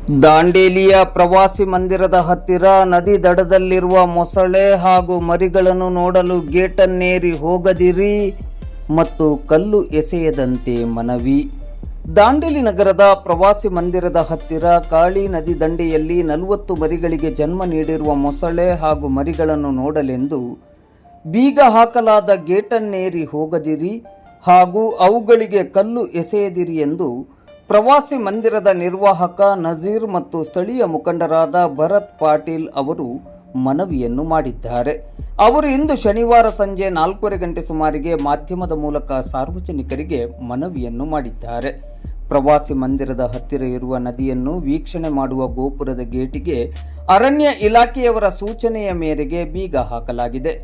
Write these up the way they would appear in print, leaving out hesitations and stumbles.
ದಾಂಡೇಲಿಯ ಪ್ರವಾಸಿ ಮಂದಿರದ ಹತ್ತಿರ ನದಿ ದಡದಲ್ಲಿರುವ ಮೊಸಳೆ ಹಾಗೂ ಮರಿಗಳನ್ನು ನೋಡಲು ಗೇಟನ್ನೇರಿ ಹೋಗದಿರಿ ಮತ್ತು ಕಲ್ಲು ಎಸೆಯದಂತೆ ಮನವಿ. ದಾಂಡೇಲಿ ನಗರದ ಪ್ರವಾಸಿ ಮಂದಿರದ ಹತ್ತಿರ ಕಾಳಿ ನದಿ ದಂಡೆಯಲ್ಲಿ 40 ಮರಿಗಳಿಗೆ ಜನ್ಮ ನೀಡಿರುವ ಮೊಸಳೆ ಹಾಗೂ ಮರಿಗಳನ್ನು ನೋಡಲೆಂದು ಬೀಗ ಹಾಕಲಾದ ಗೇಟನ್ನೇರಿ ಹೋಗದಿರಿ ಹಾಗೂ ಅವುಗಳಿಗೆ ಕಲ್ಲು ಎಸೆಯದಿರಿ ಎಂದು ಪ್ರವಾಸಿ ಮಂದಿರದ ನಿರ್ವಾಹಕ ನಜೀರ್ ಮತ್ತು ಸ್ಥಳೀಯ ಮುಖಂಡರಾದ ಭರತ್ ಪಾಟೀಲ್ ಅವರು ಮನವಿಯನ್ನು ಮಾಡಿದ್ದಾರೆ. ಅವರು ಇಂದು ಶನಿವಾರ ಸಂಜೆ 4:15 ಗಂಟೆ ಸುಮಾರಿಗೆ ಮಾಧ್ಯಮದ ಮೂಲಕ ಸಾರ್ವಜನಿಕರಿಗೆ ಮನವಿಯನ್ನು ಮಾಡಿದ್ದಾರೆ. ಪ್ರವಾಸಿ ಮಂದಿರದ ಹತ್ತಿರ ಇರುವ ನದಿಯನ್ನು ವೀಕ್ಷಣೆ ಮಾಡುವ ಗೋಪುರದ ಗೇಟಿಗೆ ಅರಣ್ಯ ಇಲಾಖೆಯವರ ಸೂಚನೆಯ ಮೇರೆಗೆ ಬೀಗ ಹಾಕಲಾಗಿದೆ.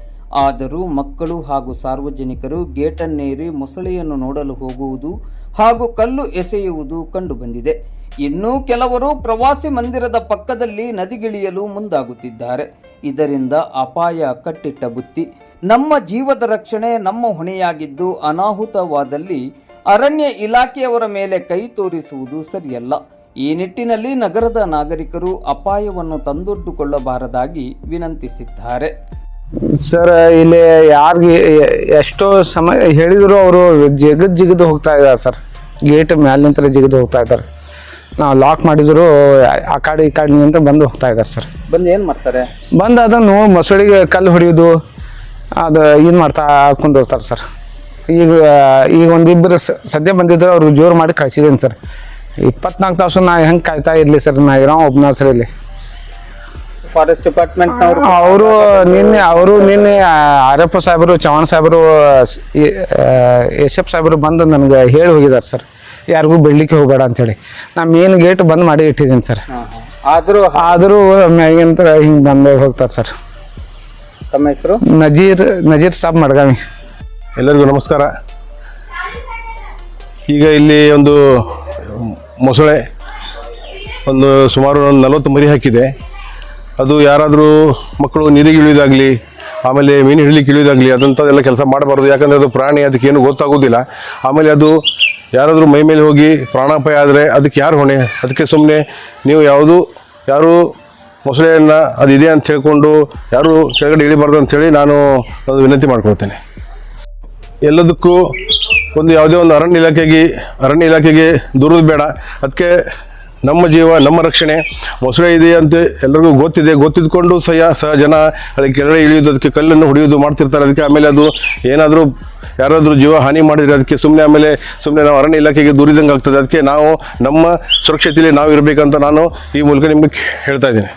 ಆದರೂ ಮಕ್ಕಳು ಹಾಗೂ ಸಾರ್ವಜನಿಕರು ಗೇಟನ್ನೇರಿ ಮೊಸಳೆಯನ್ನು ನೋಡಲು ಹೋಗುವುದು ಹಾಗೂ ಕಲ್ಲು ಎಸೆಯುವುದು ಕಂಡುಬಂದಿದೆ. ಇನ್ನೂ ಕೆಲವರು ಪ್ರವಾಸಿ ಮಂದಿರದ ಪಕ್ಕದಲ್ಲಿ ನದಿಗಿಳಿಯಲು ಮುಂದಾಗುತ್ತಿದ್ದಾರೆ. ಇದರಿಂದ ಅಪಾಯ ಕಟ್ಟಿಟ್ಟ ಬುತ್ತಿ. ನಮ್ಮ ಜೀವದ ರಕ್ಷಣೆ ನಮ್ಮ ಹೊಣೆಯಾಗಿದ್ದು ಅನಾಹುತವಾದಲ್ಲಿ ಅರಣ್ಯ ಇಲಾಖೆಯವರ ಮೇಲೆ ಕೈ ತೋರಿಸುವುದು ಸರಿಯಲ್ಲ. ಈ ನಿಟ್ಟಿನಲ್ಲಿ ನಗರದ ನಾಗರಿಕರು ಅಪಾಯವನ್ನು ತಂದೊಡ್ಡಿಕೊಳ್ಳಬಾರದಾಗಿ ವಿನಂತಿಸಿದ್ದಾರೆ. ಸರ್, ಇಲ್ಲಿ ಯಾರಿಗೆ ಎಷ್ಟೋ ಸಮಯ ಹೇಳಿದ್ರು ಅವರು ಜಿಗಿದು ಹೋಗ್ತಾ ಇದ್ದಾರೆ ಸರ್. ಗೇಟ್ ಮ್ಯಾಲಿಂದ ಜಿಗಿದು ಹೋಗ್ತಾ ಇದ್ದಾರೆ. ನಾವು ಲಾಕ್ ಮಾಡಿದ್ರು ಆ ಕಾಡಿ ಈ ಕಾಡಿನಿಂದ ಬಂದು ಹೋಗ್ತಾ ಇದ್ದಾರೆ ಸರ್. ಬಂದು ಏನು ಮಾಡ್ತಾರೆ? ಬಂದು ಅದನ್ನು ಮೊಸಳಿಗೆ ಕಲ್ಲು ಹೊಡೆಯೋದು ಅದು ಇದು ಮಾಡ್ತಾ ಹಾಕೊಂಡು ಹೋಗ್ತಾರೆ ಸರ್. ಈಗ ಒಂದಿಬ್ಬರು ಸದ್ಯ ಬಂದಿದ್ರು, ಅವರು ಜೋರು ಮಾಡಿ ಕಳಿಸಿದ್ದೇನೆ ಸರ್. 24 ತಾಸು ನಾ ಹೆಂಗೆ ಕಾಯ್ತಾ ಇರಲಿ ಸರ್, ನಾ ಇರೋ ಒಬ್ಬನ ಸರ್ ಇಲ್ಲಿ. ಫಾರೆಸ್ಟ್ ಡಿಪಾರ್ಟ್ಮೆಂಟ್ ಅವರು ನಿನ್ನೆ ಆರಪ್ಪ ಸಾಹೇಬರು, ಚವಾಣ್ ಸಾಹೇಬರು, ಎಸ್.ಎಫ್ ಸಾಹೇಬರು ಬಂದು ನನಗೆ ಹೇಳಿ ಹೋಗಿದ್ದಾರೆ ಸರ್, ಯಾರಿಗೂ ಬೆಳಲಿಕ್ಕೆ ಹೋಗಬೇಡ ಅಂಥೇಳಿ. ನಾ ಮೇನ್ ಗೇಟ್ ಬಂದ್ ಮಾಡಿ ಇಟ್ಟಿದ್ದೀನಿ ಸರ್. ಆದರೂ ಮ್ಯಾಗಿಂತ ಹಿಂಗೆ ಬಂದು ಹೋಗ್ತಾರೆ ಸರ್. ತಮ್ಮ ಹೆಸರು? ನಜೀರ್ ಸಾಬ್ ಮಡ್ಗಾವಿ. ಎಲ್ಲರಿಗೂ ನಮಸ್ಕಾರ. ಈಗ ಇಲ್ಲಿ ಒಂದು ಮೊಸಳೆ ಒಂದು ಸುಮಾರು 40 ಮರಿ ಹಾಕಿದೆ. ಅದು ಯಾರಾದರೂ ಮಕ್ಕಳು ನೀರಿಗೆ ಇಳಿಯೋದಾಗಲಿ, ಆಮೇಲೆ ಮೀನು ಹಿಡಿಲಿಕ್ಕೆ ಇಳಿಯೋದಾಗಲಿ ಅದಂಥದ್ದೆಲ್ಲ ಕೆಲಸ ಮಾಡಬಾರ್ದು. ಯಾಕಂದರೆ ಅದು ಪ್ರಾಣಿ, ಅದಕ್ಕೇನು ಗೊತ್ತಾಗೋದಿಲ್ಲ. ಆಮೇಲೆ ಅದು ಯಾರಾದರೂ ಮೈ ಮೇಲೆ ಹೋಗಿ ಪ್ರಾಣಾಪಾಯ ಆದರೆ ಅದಕ್ಕೆ ಯಾರು ಹೊಣೆ? ಅದಕ್ಕೆ ಸುಮ್ಮನೆ ನೀವು ಯಾರು ಮೊಸಳೆಯನ್ನು ಅದಿದೆ ಅಂತ ಹೇಳ್ಕೊಂಡು ಯಾರು ಕೆಳಗಡೆ ಇಳಿಬಾರ್ದು ಅಂಥೇಳಿ ನಾನು ಒಂದು ವಿನಂತಿ ಮಾಡ್ಕೊಳ್ತೇನೆ. ಎಲ್ಲದಕ್ಕೂ ಯಾವುದೇ ಒಂದು ಅರಣ್ಯ ಇಲಾಖೆಗೆ ದೂರೋದು ಬೇಡ. ಅದಕ್ಕೆ ನಮ್ಮ ಜೀವ ನಮ್ಮ ರಕ್ಷಣೆ. ಮೊಸಳೆ ಇದೆ ಅಂತ ಎಲ್ಲರಿಗೂ ಗೊತ್ತಿದ್ಕೊಂಡು ಸಹ ಜನ ಅದಕ್ಕೆ ಕೆಳಗಡೆ ಇಳಿಯೋದು, ಅದಕ್ಕೆ ಕಲ್ಲನ್ನು ಹೊಡೆಯೋದು ಮಾಡ್ತಿರ್ತಾರೆ. ಅದಕ್ಕೆ ಆಮೇಲೆ ಅದು ಯಾರಾದರೂ ಜೀವ ಹಾನಿ ಮಾಡಿದರೆ ಅದಕ್ಕೆ ಸುಮ್ಮನೆ ನಾವು ಅರಣ್ಯ ಇಲಾಖೆಗೆ ದೂರಿದಂಗೆ ಆಗ್ತದೆ. ಅದಕ್ಕೆ ನಾವು ನಮ್ಮ ಸುರಕ್ಷತೆಯಲ್ಲಿ ನಾವು ಇರಬೇಕಂತ ನಾನು ಈ ಮೂಲಕ ನಿಮಗೆ ಹೇಳ್ತಾ ಇದ್ದೀನಿ.